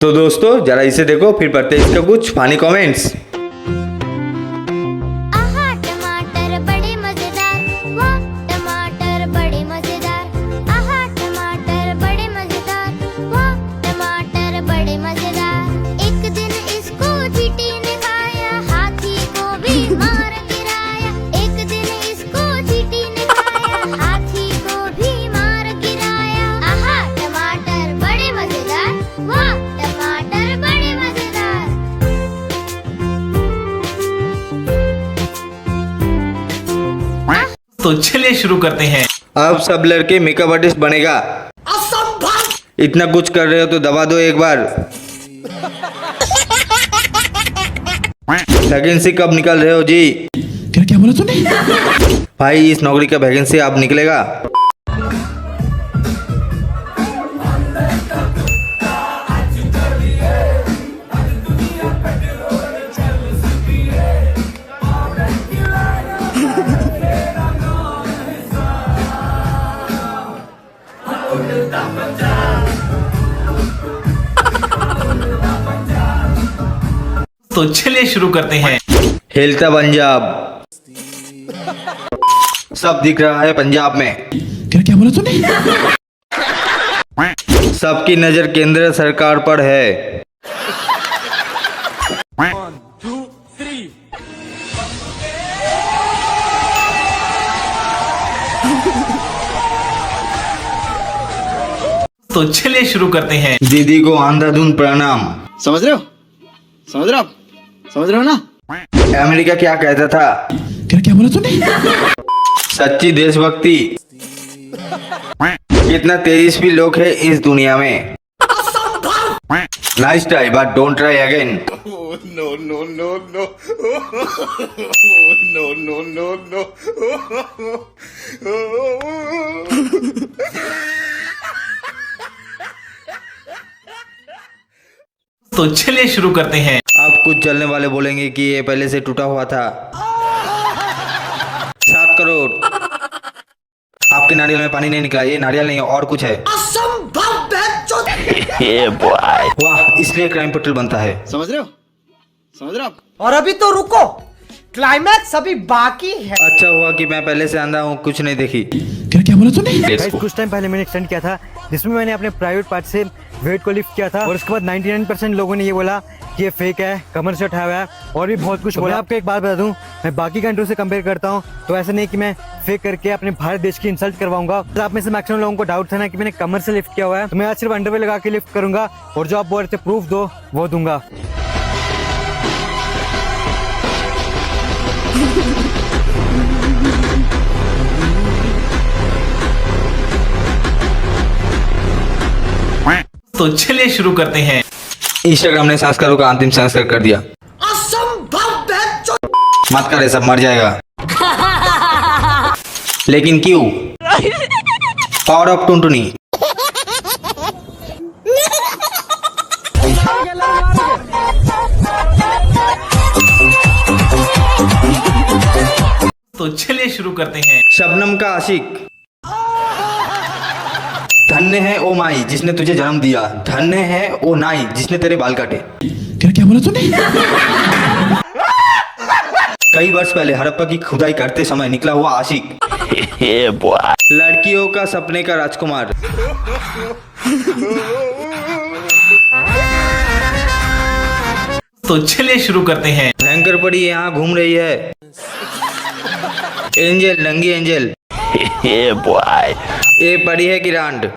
तो दोस्तों जरा इसे देखो, फिर पढ़ते हैं इसका कुछ फनी कमेंट्स। आहा टमाटर बड़े मजेदार, वाह टमाटर बड़े मजेदार। आहा टमाटर बड़े मजेदार, वाह टमाटर बड़े मजेदार। एक दिन इसको चींटी ने खाया, हाथी को भी मार गिराया। एक दिन इसको चींटी ने खाया, हाथी को भी मार गिराया। आहा टमाटर बड़े मजेदार, वाह टमाटर बड़े मजेदार। तो चलिए शुरू करते हैं। अब सब लड़के मेकअप आर्टिस्ट बनेगा। इतना कुछ कर रहे हो तो दबा दो एक बार। वैकेंसी कब निकल रहे हो जी? क्या बोला तूने? भाई इस नौकरी का वैकेंसी अब निकलेगा। तो चलिए शुरू करते हैं। हिलता पंजाब, सब दिख रहा है पंजाब में। क्या बोला तूने? सबकी नजर केंद्र सरकार पर है। तो चलिए शुरू करते हैं। दीदी को अंधाधुंध प्रणाम। समझ रहे हो? समझ रहे हो आप? समझ रहे हो ना? अमेरिका क्या कहता था? क्या बोला तूने? सच्ची देशभक्ति। कितना तेजस्वी लोग है इस दुनिया में। Nice try but don't try again. तो चलिए शुरू करते हैं। अब कुछ चलने वाले बोलेंगे कि ये पहले से टूटा हुआ था। 7 करोड़। आपके नारियल में पानी नहीं निकला, ये नारियल नहीं और कुछ है। वाह, इसलिए क्राइम पेट्रोल बनता है। समझ रहे हो? समझ रहे हो आप? और अभी तो रुको, क्लाइमैक्स अभी बाकी है। अच्छा हुआ कि मैं पहले से अंधा हूँ, कुछ नहीं देखी। क्या बोला तूने? गाइस कुछ टाइम पहले मैंने एक स्टंट किया था जिसमें मैंने अपने प्राइवेट पार्ट से वेट को लिफ्ट किया था और उसके बाद 99% लोगों ने ये बोला कि ये फेक है, कमर से उठाया हुआ है और भी बहुत कुछ बोला। आपको एक बात बता दूं, मैं बाकी कंट्री से कंपेयर करता हूं तो ऐसा नहीं कि मैं फेक करके अपने भारत देश की इंसल्ट करवाऊंगा। तो आप में से मैक्सिमम लोगों को डाउट था ना कि मैंने कमर से लिफ्ट किया हुआ है, तो मैं आज सिर्फ अंडरवेयर लगा के लिफ्ट करूंगा और जो आप बोल रहे थे प्रूफ दो वो दूंगा। तो चलिए शुरू करते हैं। इंस्टाग्राम ने संस्कारों का अंतिम संस्कार कर दिया। मत करे, सब मर जाएगा। लेकिन क्यों? Power of Tuntuni. तो चलिए शुरू करते हैं। शबनम का आशिक। धन्य है ओ माई जिसने तुझे जन्म दिया, धन्य है ओ नाई जिसने तेरे बाल काटे। क्या बोला तूने? कई वर्ष पहले हड़प्पा की खुदाई करते समय निकला हुआ आशिक। लड़कियों का सपने का राजकुमार। तो चलिए शुरू करते हैं। भयंकर पड़ी यहाँ घूम रही है। एंजल, नंगी एंजल। ये पड़ी है कि रांड?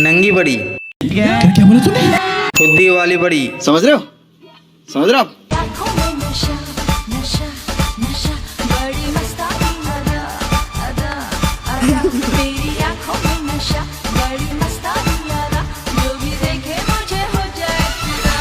नंगी पड़ी। क्या बोला तूने? खुदी वाली पड़ी। समझ रहे हो? समझ रहे हो आप? आँखों में नशा नशा नशा, बड़ी मस्तानी अदा अदा अदा। मेरी आँखों में नशा, बड़ी मस्तानी अदा। जो भी देखे मुझे हो जाए फिदा।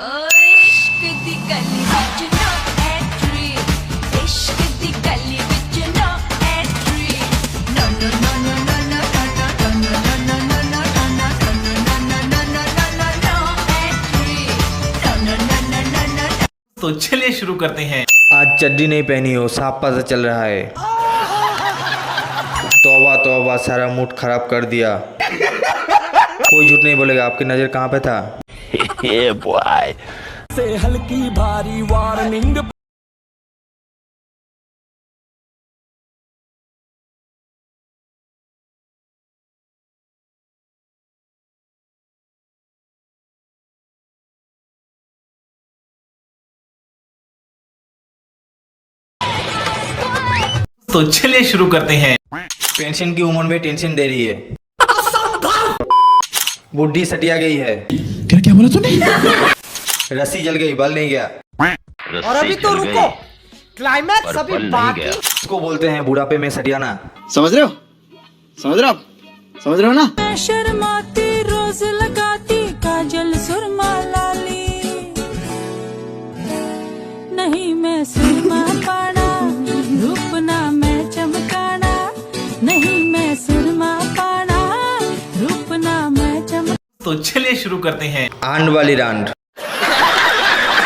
ओ इश्क दी गली विच नो एंट्री, इश्क दी गली विच no entry. No no no no no no no no no no no no no no तो चलिए शुरू करते हैं। आज चड्डी नहीं पहनी हो, साफ पता चल रहा है। तौबा तौबा, सारा मूड खराब कर दिया। कोई झूठ नहीं बोलेगा, आपकी नजर कहाँ पे था? तो चलिए शुरू करते हैं। पेंशन की उम्र में टेंशन दे रही है। बुढ़ी सटिया गई है। क्या बोला तूने? रस्सी जल गई, बल नहीं गया। और अभी तो रुको, क्लाइमैक्स अभी बाकी। इसको बोलते हैं बुढ़ापे में सटियाना। समझ रहे हो? समझ रहे हो आप? समझ रहे हो ना? शर्माती रोज लगाती काजल सुरमा लाली, नहीं मैं सुरमा पाना रूप ना मैं चमकाना, नहीं मैं सुरमा पाना रूप ना मैं चमक। तो चलिए शुरू करते हैं। आंड वाली रांड,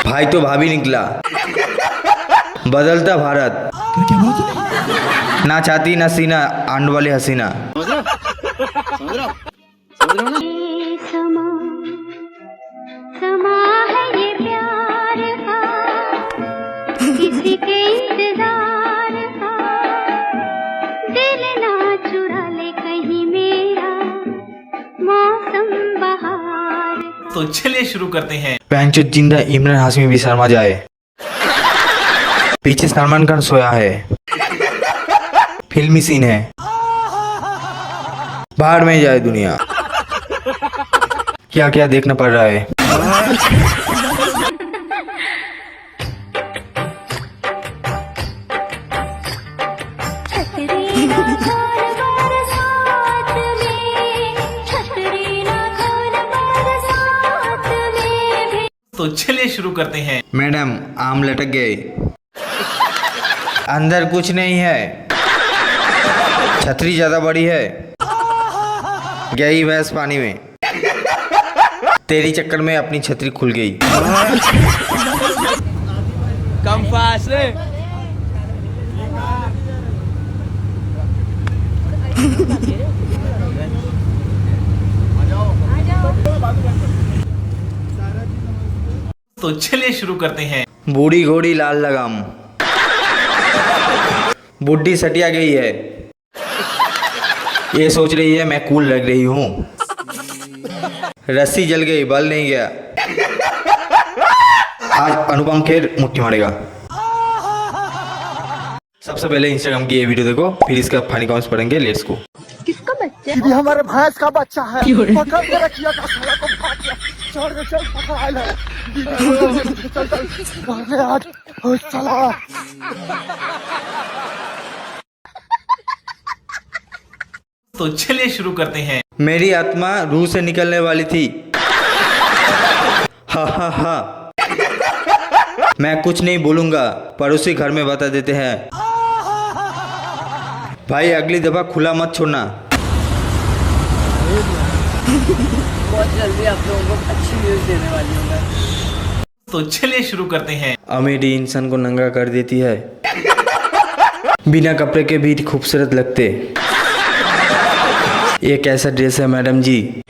भाई तो भाभी निकला। बदलता भारत, ना चाहती ना सीना, आंड वाली हसीना। समझ रहे हो? समझ रहे हो? समझ रहे हो ना? समा समा है ये प्यार का, किसी के इंतजार का, दिल ना चुरा ले कहीं मेरा मौसम बहार का। तो चलिए शुरू करते हैं। पैंचो जिंदा इमरान हाशमी भी शर्मा जाए। पीछे सलमान खान सोया है। फिल्मी सीन है। बाहर में जाए दुनिया, क्या क्या देखना पड़ रहा है। छतरी ना खोल बरसात में, छतरी ना खोल बरसात में भी। तो चलिए शुरू करते हैं। मैडम आम लटक गए, अंदर कुछ नहीं है। छतरी ज्यादा बड़ी है, गई भैंस पानी में। तेरी चक्कर में अपनी छतरी खुल गई। कम फास्ट रे। तो चलिए शुरू करते हैं। बूढ़ी घोड़ी लाल लगाम, बुढ़ी सटिया गई है। ये सोच रही है मैं कूल लग रही हूँ। रस्सी जल गई, बल नहीं गया। आज अनुपम खेर मुट्ठी मारेगा। सबसे पहले इंस्टाग्राम की ये वीडियो देखो, फिर इसका फनी कमेंट्स पढ़ेंगे। Let's go. ये हमारे भैंस का बच्चा है, पकड़ के रखिए का साला को भाग गया। चल चल पकड़ ले, चल चल भाग ले आज। ओ साला तो चलिए शुरू करते हैं। मेरी आत्मा रूह से निकलने वाली थी। हा हा हा। मैं कुछ नहीं बोलूंगा, पड़ोसी घर में बता देते हैं। भाई अगली दफा खुला मत छोड़ना। बहुत जल्दी आप लोगों को अच्छी न्यूज देने वाली हूँ। तो चलिए शुरू करते हैं। अमीरी इंसान को नंगा कर देती है। बिना कपड़े के भी खूबसूरत लगते। ये कैसा ड्रेस है मैडम जी?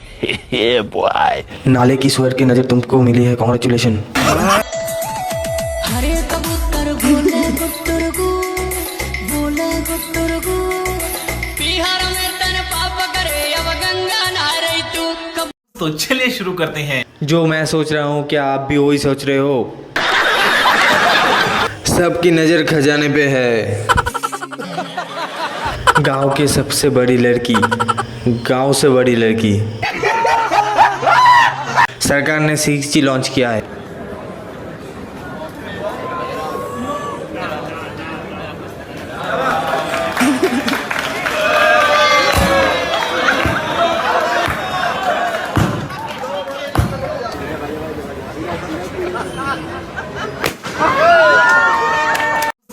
नाले की सुअर की नजर तुमको मिली है, कॉन्ग्रेचुलेशन। हरे कबूतर बोले गुटुरगु, बोले गुटुरगु, बिहार में तन पाप करे अब गंगा नहारे तू। तो चलिए शुरू करते हैं। जो मैं सोच रहा हूँ क्या आप भी वही सोच रहे हो? सबकी नजर खजाने पे है। गांव की सबसे बड़ी लड़की, गांव से बड़ी लड़की। सरकार ने 6G लॉन्च किया है।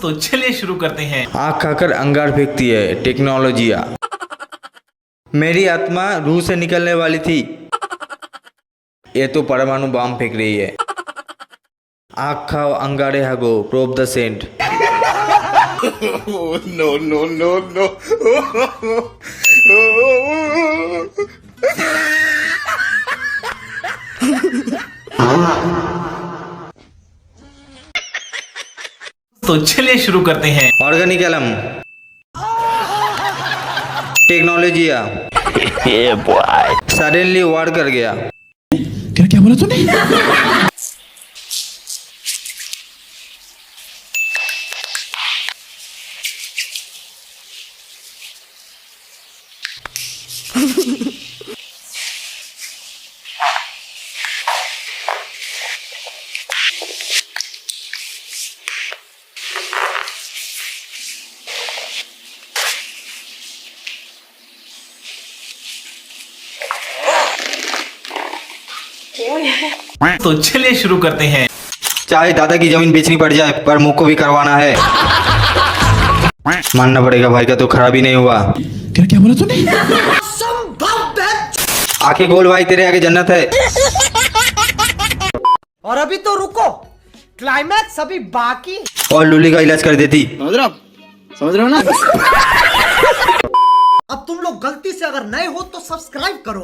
तो चलिए शुरू करते हैं। आँख खाकर अंगार फेंकती है टेक्नोलॉजिया। मेरी आत्मा रूह से निकलने वाली थी। ये तो परमाणु बम फेंक रही है। आँख खाओ अंगारे हगो, प्रोब द सेंट। No no no no. तो चलिए शुरू करते हैं। ऑर्गेनिकलम टेक्नोलॉजिया सडनली वर्ड कर गया। क्या बोला तूने? तो चलिए शुरू करते हैं। चाहे दादा की जमीन बेचनी पड़ जाए पर मुख को भी करवाना है। मानना पड़ेगा भाई का तो खराब ही नहीं हुआ। क्या बोला तूने? आंखें खोल भाई, तेरे आगे जन्नत है। और अभी तो रुको, क्लाइमैक्स अभी बाकी। और लूली का इलाज कर देती। समझ रहे हो ना? अब तुम लोग गलती से अगर नए हो तो सब्सक्राइब करो।